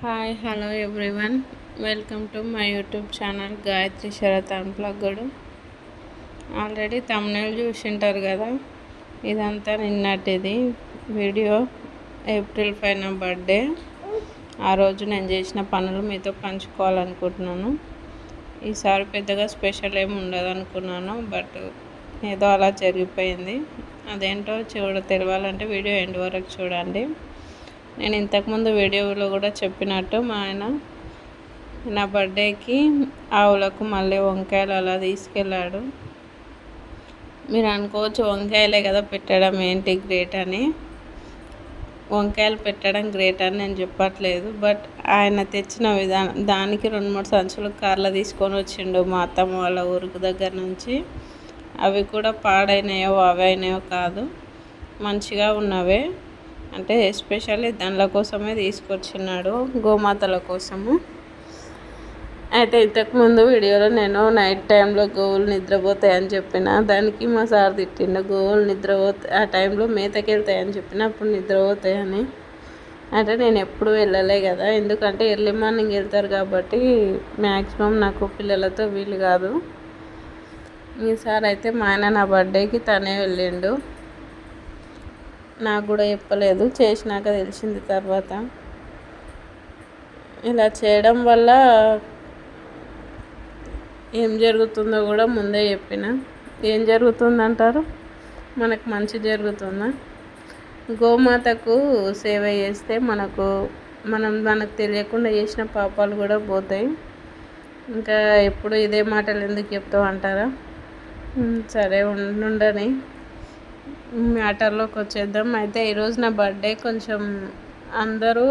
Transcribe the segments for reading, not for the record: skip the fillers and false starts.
Hi hello everyone, welcome to my YouTube channel Gayatri Sharath unplugged. Already thumbnail చూసింటారు కదా. ఇదంతా నిన్నటిది video. April 5 నా birthday. ఆ రోజు నేను చేసిన పనులు మీతో పంచుకోవాలనుకుంటున్నాను. ఈసారి పెద్దగా స్పెషల్ ఏమి ఉండదు అనుకున్నాను, బట్ ఏదో అలా జరిగిపోయింది. అదేంటో తెలియాలంటే వీడియో ఎండ్ వరకు చూడండి. నేను ఇంతకుముందు వీడియోలో కూడా చెప్పినట్టు మా ఆయన నా బర్త్డేకి ఆవులకు మళ్ళీ వంకాయలు అలా తీసుకెళ్ళాడు. మీరు అనుకోవచ్చు వంకాయలే కదా పెట్టడం ఏంటి గ్రేట్ అని. వంకాయలు పెట్టడం గ్రేట్ అని నేను చెప్పట్లేదు, బట్ ఆయన తెచ్చిన విధానం దానికి 2-3 సంచులు కార్లో తీసుకొని వచ్చిండు మా అత్తమ్మ వాళ్ళ ఊరికి దగ్గర నుంచి. అవి కూడా పాడైనాయో అవి అయినాయో కాదు, మంచిగా ఉన్నవే. అంటే ఎస్పెషల్లీ దానిల కోసమే తీసుకొచ్చినాడు, గోమాతల కోసము. అయితే ఇంతకుముందు వీడియోలో నేను నైట్ టైంలో గోవులు నిద్రపోతాయని చెప్పిన, దానికి మా సార్ తిట్టిండు. గోవులు నిద్రపోతాయి ఆ టైంలో మేతకి వెళ్తాయని చెప్పిన, అప్పుడు నిద్రపోతాయని. అంటే నేను ఎప్పుడు వెళ్ళలే కదా, ఎందుకంటే ఎర్లీ మార్నింగ్ వెళ్తారు కాబట్టి మ్యాక్సిమం నాకు పిల్లలతో వీలు కాదు. ఈసారి అయితే మా ఆయన నా బర్త్డేకి తనే వెళ్ళిండు. నాకు కూడా చెప్పలేదు, చేసినాక తెలిసింది తర్వాత. ఇలా చేయడం వల్ల ఏం జరుగుతుందో కూడా ముందే చెప్పిన. ఏం జరుగుతుందంటారు? మనకు మంచి జరుగుతుందా? గోమాతకు సేవ చేస్తే మనకు తెలియకుండా చేసిన పాపాలు కూడా పోతాయి. ఇంకా ఎప్పుడు ఇదే మాటలు ఎందుకు చెప్తావు అంటారా? సరే ఉండని, మ్యాటర్లోకి వచ్చేద్దాం. అయితే ఈరోజు నా బర్త్డే. కొంచెం అందరూ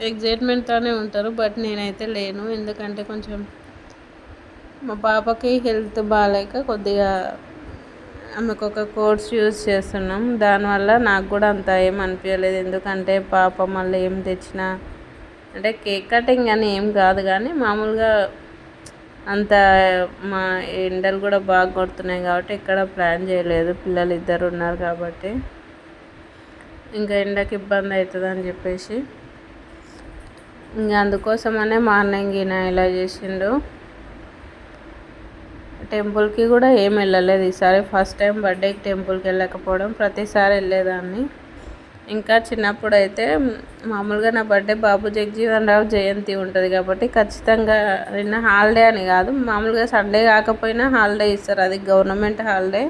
ఎగ్జైట్మెంట్తోనే ఉంటారు, బట్ నేనైతే లేను. ఎందుకంటే కొంచెం మా పాపకి హెల్త్ బాగాలేక కొద్దిగా ఆమెకు ఒక కోర్స్ యూజ్ చేస్తున్నాం. దానివల్ల నాకు కూడా అంత ఏం అనిపించలేదు. ఎందుకంటే పాప మళ్ళీ ఏం తెచ్చినా, అంటే కేక్ కటింగ్ అని ఏం కాదు కానీ మామూలుగా అంత మా ఎండలు కూడా బాగా కొడుతున్నాయి కాబట్టి ఎక్కడ ప్లాన్ చేయలేదు. పిల్లలు ఇద్దరు ఉన్నారు కాబట్టి ఇంకా ఎండకి ఇబ్బంది అవుతుంది అని చెప్పేసి ఇంకా అందుకోసమనే మార్నింగ్ ఈయన ఇలా చేసిండు. టెంపుల్కి కూడా ఏం వెళ్ళలేదు ఈసారి. ఫస్ట్ టైం బర్త్డేకి టెంపుల్కి వెళ్ళకపోవడం, ప్రతిసారి వెళ్ళేదాన్ని. ఇంకా చిన్నప్పుడు అయితే మామూలుగా నా బర్త్డే బాబు జగజీవన్ రావు జయంతి ఉంటుంది కాబట్టి ఖచ్చితంగా నిన్న హాలిడే అని కాదు, మామూలుగా సండే కాకపోయినా హాలిడే ఇస్తారు, అది గవర్నమెంట్ హాలిడే.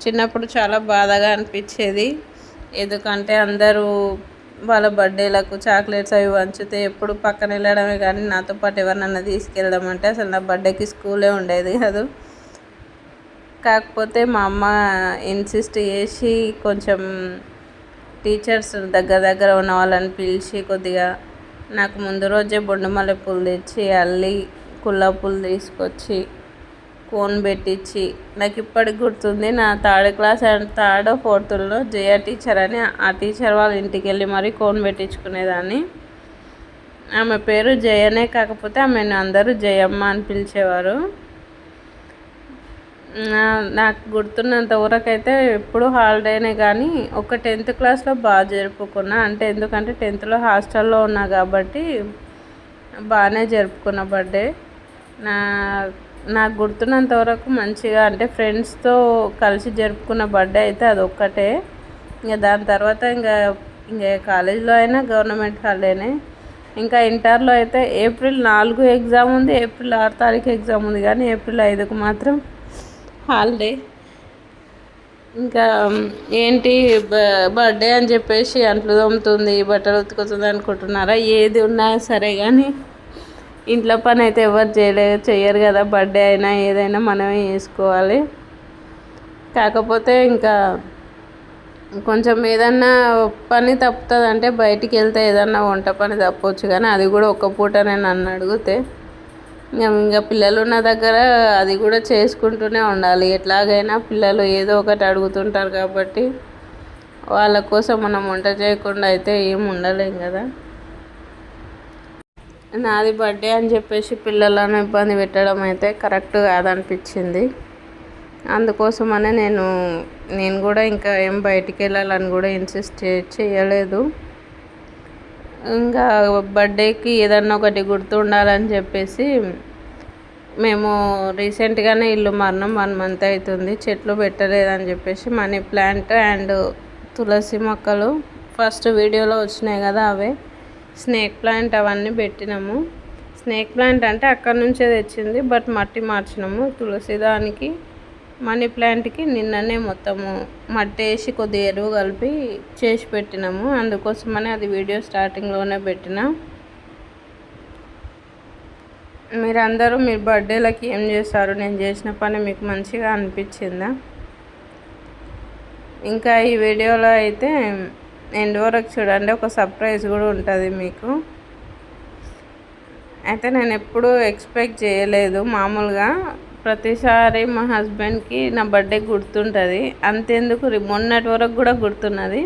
చిన్నప్పుడు చాలా బాధగా అనిపించేది, ఎందుకంటే అందరూ వాళ్ళ బర్త్డేలకు చాక్లెట్స్ అవి వంచితే ఎప్పుడు పక్కన వెళ్ళడమే కానీ నాతో పాటు ఎవరినన్నా తీసుకెళ్ళడం అంటే అసలు నా బర్త్డేకి స్కూలే ఉండేది కాదు. కాకపోతే మా అమ్మ ఇన్సిస్ట్ చేసి కొంచెం టీచర్స్ దగ్గర ఉన్న వాళ్ళని పిలిచి కొద్దిగా నాకు ముందు రోజే బొండుమల్లె పూలు తెచ్చి అల్లి కుల్లా పూలు తీసుకొచ్చి కోన్ పెట్టించి, నాకు ఇప్పటికి గుర్తుంది. నా 3rd class and 3rd or 4thలో జయ టీచర్ అని ఆ టీచర్ వాళ్ళ ఇంటికి వెళ్ళి మరీ కోన్ పెట్టించుకునేదాన్ని. ఆమె పేరు జయనే, కాకపోతే ఆమెను అందరూ జయమ్మ అని పిలిచేవారు. నాకు గుర్తున్నంత వరకైతే ఎప్పుడు హాలిడేనే కానీ ఒక 10th క్లాస్లో బాగా జరుపుకున్నా. అంటే ఎందుకంటే 10thలో హాస్టల్లో ఉన్నా కాబట్టి బాగానే జరుపుకున్న బర్త్డే. నాకు గుర్తున్నంత వరకు మంచిగా, అంటే ఫ్రెండ్స్తో కలిసి జరుపుకున్న బర్త్డే అయితే అదొక్కటే. ఇంకా దాని తర్వాత ఇంకా కాలేజ్లో అయినా గవర్నమెంట్ హాలిడేనే. ఇంకా ఇంటర్లో అయితే ఏప్రిల్ 4 ఎగ్జామ్ ఉంది, ఏప్రిల్ 6 తారీఖు ఎగ్జామ్ ఉంది, కానీ ఏప్రిల్ 5కు మాత్రం హాలిడే. ఇంకా ఏంటి బర్త్డే అని చెప్పేసి అంట్లు తోముతుంది, బట్టలు ఉతుకుతుంది అనుకుంటున్నారా? ఏది ఉన్నా సరే కానీ ఇంట్లో పని అయితే ఎవరు చేయరు కదా. బర్త్డే అయినా ఏదైనా మనమే చేసుకోవాలి. కాకపోతే ఇంకా కొంచెం ఏదన్నా పని తప్పుతుంది అంటే బయటికి వెళ్తే ఏదన్నా వంట పని తప్పవచ్చు, కానీ అది కూడా ఒక్క పూటనే నన్ను అడిగితే ఇంకా పిల్లలు ఉన్న దగ్గర అది కూడా చేసుకుంటూనే ఉండాలి. ఎట్లాగైనా పిల్లలు ఏదో ఒకటి అడుగుతుంటారు కాబట్టి వాళ్ళ కోసం మనం వంట చేయకుండా అయితే ఏం ఉండలేం కదా. నాది బర్త్డే అని చెప్పేసి పిల్లలను ఇబ్బంది పెట్టడం అయితే కరెక్ట్ కాదనిపించింది. అందుకోసమనే నేను కూడా ఇంకా ఏం బయటికి వెళ్ళాలని కూడా ఇన్సిస్ట్ చేయలేదు. ఇంకా బర్త్డేకి ఏదన్నా ఒకటి గుర్తుండాలని చెప్పేసి మేము రీసెంట్గానే ఇల్లు మారినాం, 1 మంత్ అవుతుంది. చెట్లు పెట్టలేదని చెప్పేసి మనీ ప్లాంట్ అండ్ తులసి మొక్కలు ఫస్ట్ వీడియోలో వచ్చినాయి కదా, అవే స్నేక్ ప్లాంట్ అవన్నీ పెట్టినాము. స్నేక్ ప్లాంట్ అంటే అక్కడ నుంచే తెచ్చింది, బట్ మట్టి మార్చినాము. తులసి దానికి మనీ ప్లాంట్కి నిన్ననే మొత్తము మట్టి వేసి కొద్దిగా ఎరువు కలిపి చేసి పెట్టినాము. అందుకోసమని అది వీడియో స్టార్టింగ్లోనే పెట్టిన. మీరందరూ మీ బర్త్డేలకి ఏం చేస్తారు? నేను చేసిన పని మీకు మంచిగా అనిపించిందా? ఇంకా ఈ వీడియోలో అయితే ఎండ్ వరకు చూడండి, ఒక సర్ప్రైజ్ కూడా ఉంటుంది మీకు. అయితే నేను ఎప్పుడూ ఎక్స్పెక్ట్ చేయలేదు. మామూలుగా ప్రతిసారి మా హస్బెండ్కి నా బర్త్డే గుర్తుంటుంది, అంతెందుకు మొన్నటి వరకు కూడా గుర్తున్నది.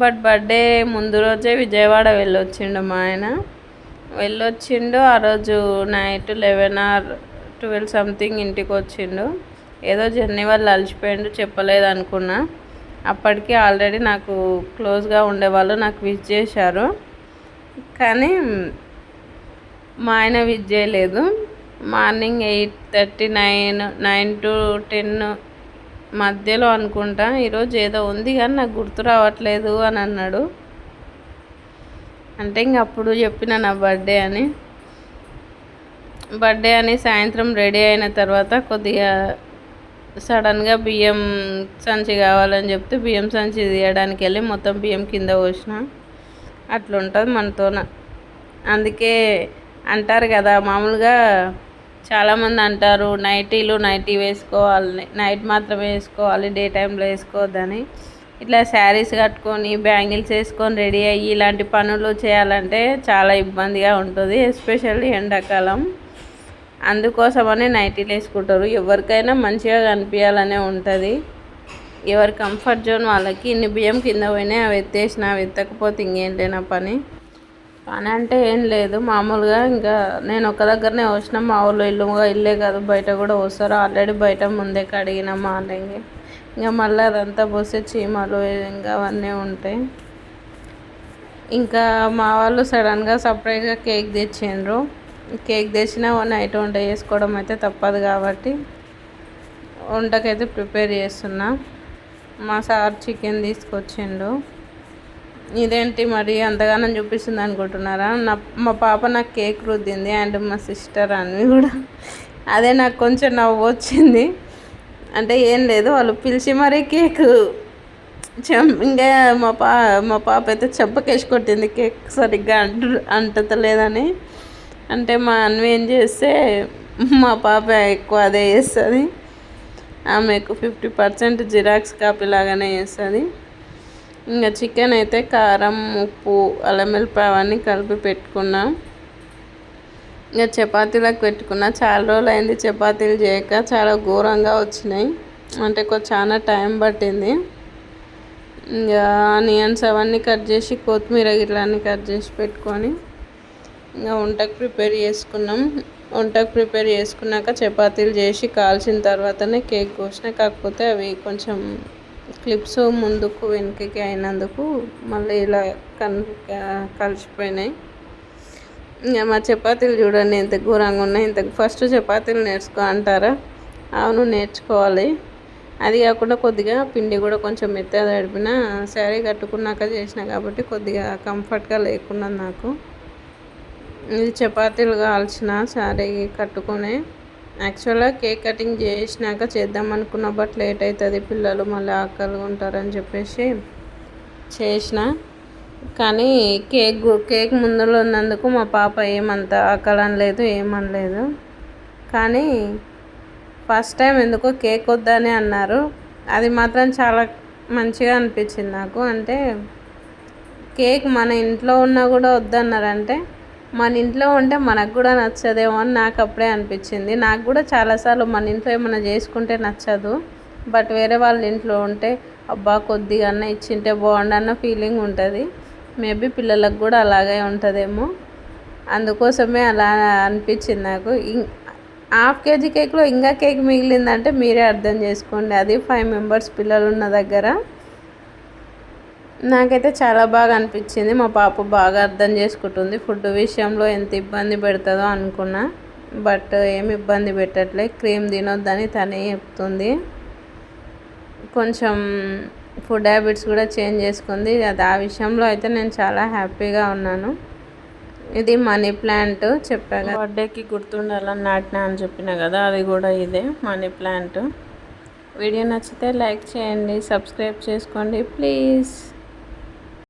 బట్ బర్త్డే ముందు రోజే విజయవాడ వెళ్ళొచ్చిండు మా ఆయన. వెళ్ళొచ్చిండు ఆ రోజు నైట్ 11 or 12 సంథింగ్ ఇంటికి వచ్చిండు. ఏదో జర్నీ వల్ల అలసిపోయిండు, చెప్పలేదు అనుకున్నా. అప్పటికి ఆల్రెడీ నాకు క్లోజ్గా ఉండేవాళ్ళు నాకు విష్ చేశారు, కానీ మా ఆయన విష్ చేయలేదు. మార్నింగ్ 8:30, 9 to 10 మధ్యలో అనుకుంటా, ఈరోజు ఏదో ఉంది కానీ నాకు గుర్తు రావట్లేదు అని అన్నాడు. అంటే ఇంక అప్పుడు చెప్పిన నా బర్త్డే అని సాయంత్రం రెడీ అయిన తర్వాత కొద్దిగా సడన్గా బియ్యం సంచి కావాలని చెప్తే బియ్యం సంచి తీయడానికి వెళ్ళి మొత్తం బియ్యం కింద పోసిన. అట్లుంటుంది మనతోన. అందుకే అంటారు కదా, మామూలుగా చాలామంది అంటారు నైటీ వేసుకోవాలి, నైట్ మాత్రమే వేసుకోవాలి, డే టైంలో వేసుకోవద్దని. ఇట్లా శారీస్ కట్టుకొని బ్యాంగిల్స్ వేసుకొని రెడీ అయ్యి ఇలాంటి పనులు చేయాలంటే చాలా ఇబ్బందిగా ఉంటుంది, ఎస్పెషల్లీ ఎండాకాలం. అందుకోసమని నైటీలు వేసుకుంటారు. ఎవరికైనా మంచిగా కనిపించాలనే ఉంటుంది. ఎవరి కంఫర్ట్ జోన్ వాళ్ళకి. ఇన్ని బియ్యం కింద పోయినాయి, అవి ఎత్తేసిన, అవి ఎత్తకపోతే ఇంకేం లేనా పని అంటే ఏం లేదు. మామూలుగా ఇంకా నేను ఒక దగ్గరనే వచ్చిన, మా ఊళ్ళో ఇల్లే కాదు బయట కూడా వస్తారు. ఆల్రెడీ బయట ముందే కడిగిన మార్నింగ్. ఇంకా మళ్ళీ అదంతా పోస్తే చీమలు ఇంకా అవన్నీ ఉంటాయి. ఇంకా మా వాళ్ళు సడన్గా సర్ప్రైజ్గా కేక్ తెచ్చిండ్రు. కేక్ తెచ్చినా నైట్ వంట చేసుకోవడం అయితే తప్పదు కాబట్టి వంటకైతే ప్రిపేర్ చేస్తున్నా. మా సార్ చికెన్ తీసుకొచ్చిండు. ఇదేంటి మరి అంతగానం చూపిస్తుంది అనుకుంటున్నారా? మా పాప నాకు కేక్ రుద్దింది, అండ్ మా సిస్టర్ అన్నీ కూడా. అదే నాకు కొంచెం నవ్వు వచ్చింది. అంటే ఏం లేదు, వాళ్ళు పిలిచి మరీ కేక్ ఇంకా మా పాప అయితే చెంపకేసి కొట్టింది కేక్ సరిగ్గా అంటలేదని. అంటే మా అన్వి ఏం చేస్తే మా పాప ఎక్కువ అదే చేస్తుంది. ఆమెకు 50% జిరాక్స్ కాపీ లాగానే చేస్తుంది. ఇంకా చికెన్ అయితే కారం, ఉప్పు, అల్లం వెల్లిపాయ అవన్నీ కలిపి పెట్టుకున్నా. ఇంకా చపాతీలకు పెట్టుకున్నా. చాలా రోజులు అయింది చపాతీలు చేయక, చాలా ఘోరంగా వచ్చినాయి. అంటే చాలా టైం పట్టింది. ఇంకా ఆనియన్స్ అవన్నీ కట్ చేసి, కొత్తిమీర గిట్లా అన్నీ కట్ చేసి పెట్టుకొని ఇంకా వంటకు ప్రిపేర్ చేసుకున్నాక చపాతీలు చేసి కాల్చిన తర్వాతనే కేక్ కోసిన. కాకపోతే అవి కొంచెం క్లిప్స్ ముందుకు వెనుకకి అయినందుకు మళ్ళీ ఇలా కలిసిపోయినాయి. ఇంకా మా చపాతీలు చూడండి ఎంత ఘోరంగా ఉన్నాయి. ఫస్ట్ చపాతీలు నేర్చుకో అంటారా? అవును, నేర్చుకోవాలి. అది కాకుండా కొద్దిగా పిండి కూడా కొంచెం మెత్తగా తడిపిన. శారీ కట్టుకున్నాక చేసిన కాబట్టి కొద్దిగా కంఫర్ట్గా లేకున్నా నాకు. ఇది చపాతీలు కాల్చిన శారీ కట్టుకొని. యాక్చువల్గా కేక్ కటింగ్ చేసినాక చేద్దాం అనుకున్నా, బట్ లేట్ అవుతుంది, పిల్లలు మళ్ళీ ఆకలిగా ఉంటారని చెప్పేసి చేసిన. కానీ కేక్ ముందులో ఉన్నందుకు మా పాప ఏమంత ఆకలి అనలేదు, ఏమనలేదు. కానీ ఫస్ట్ టైం ఎందుకో కేక్ వద్దని అన్నారు. అది మాత్రం చాలా మంచిగా అనిపించింది నాకు. అంటే కేక్ మన ఇంట్లో ఉన్నా కూడా వద్దన్నారంటే మన ఇంట్లో ఉంటే మనకు కూడా నచ్చదేమో అని నాకు అప్పుడే అనిపించింది. నాకు కూడా చాలాసార్లు మన ఇంట్లో ఏమైనా చేసుకుంటే నచ్చదు, బట్ వేరే వాళ్ళ ఇంట్లో ఉంటే అబ్బా కొద్దిగా అన్న ఇచ్చింటే బాగుండన్న ఫీలింగ్ ఉంటుంది. మేబీ పిల్లలకు కూడా అలాగే ఉంటుందేమో, అందుకోసమే అలా అనిపించింది నాకు. 1/2 kg కేక్లో ఇంకా కేక్ మిగిలిందంటే మీరే అర్థం చేసుకోండి. అది 5 members పిల్లలు ఉన్న దగ్గర. నాకైతే చాలా బాగా అనిపించింది. మా పాప బాగా అర్థం చేసుకుంటుంది. ఫుడ్ విషయంలో ఎంత ఇబ్బంది పెడుతుందో అనుకున్నా, బట్ ఏమి ఇబ్బంది పెట్టట్లే. క్రీమ్ తినొద్దని తనే చెప్తుంది. కొంచెం ఫుడ్ హ్యాబిట్స్ కూడా చేంజ్ చేసుకుంది. అది ఆ విషయంలో అయితే నేను చాలా హ్యాపీగా ఉన్నాను. ఇది మనీ ప్లాంట్ చెప్పాను, బర్త్డేకి గుర్తుండాలని నాటినా అని చెప్పిన కదా, అది కూడా ఇదే మనీ ప్లాంట్. వీడియో నచ్చితే లైక్ చేయండి, సబ్స్క్రైబ్ చేసుకోండి ప్లీజ్.